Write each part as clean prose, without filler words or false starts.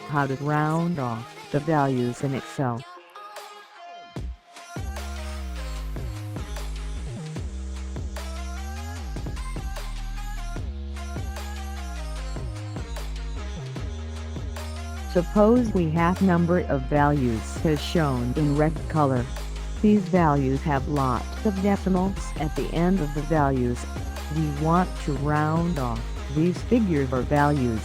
How to round off the values in Excel. Suppose we have number of values as shown in red color. These values have lots of decimals at the end of the values. We want to round off these figures or values.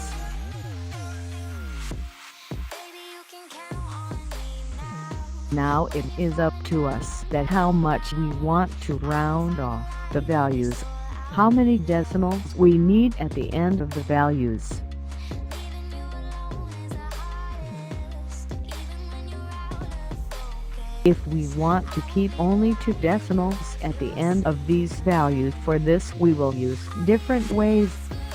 Now it is up to us that how much we want to round off the values, how many decimals we need at the end of the values. If we want to keep only 2 decimals at the end of these values, for this we will use different ways.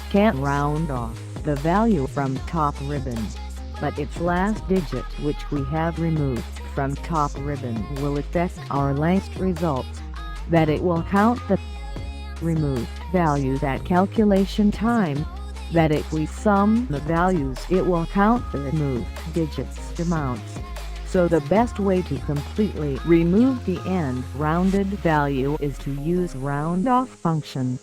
Can't round off the value from top ribbon, but its last digit which we have removed from top ribbon will affect our last results, that it will count the removed values at calculation time, that if we sum the values it will count the removed digits amounts. So the best way to completely remove the end rounded value is to use round off function.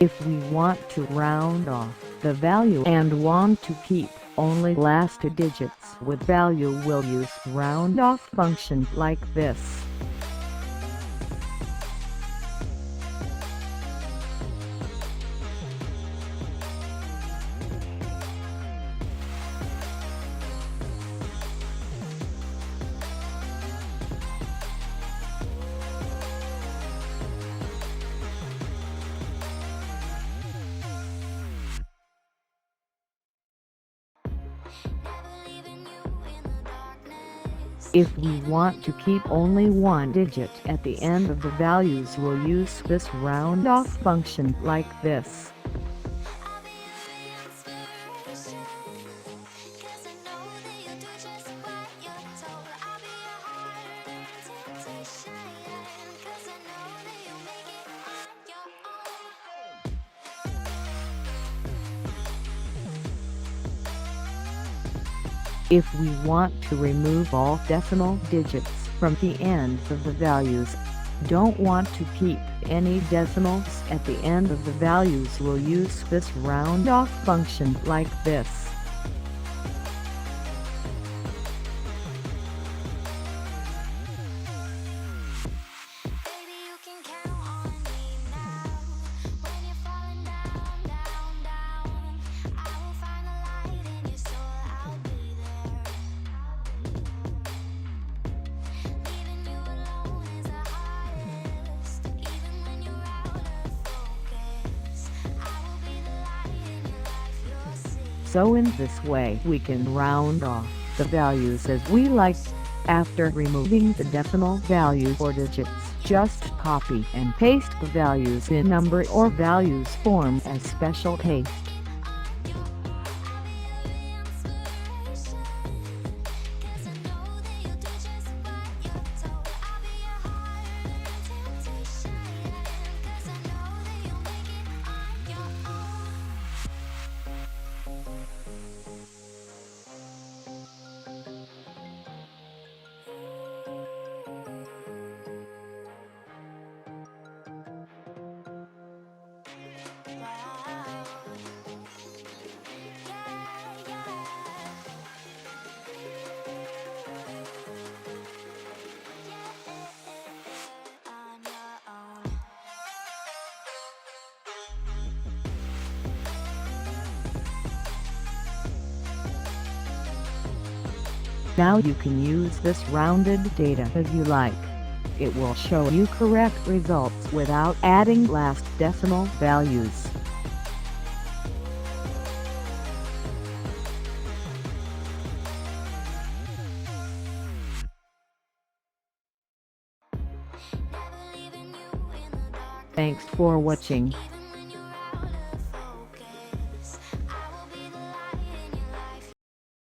If we want to round off the value and want to keep only last 2 digits with value, we'll use round off function like this. If we want to keep only 1 digit at the end of the values, we'll use this round off function like this. If we want to remove all decimal digits from the end of the values, don't want to keep any decimals at the end of the values, we'll use this round off function like this. So in this way we can round off the values as we like. After removing the decimal values or digits, just copy and paste the values in number or values form as special paste. Now you can use this rounded data as you like. It will show you correct results without adding last decimal values. Thanks for watching.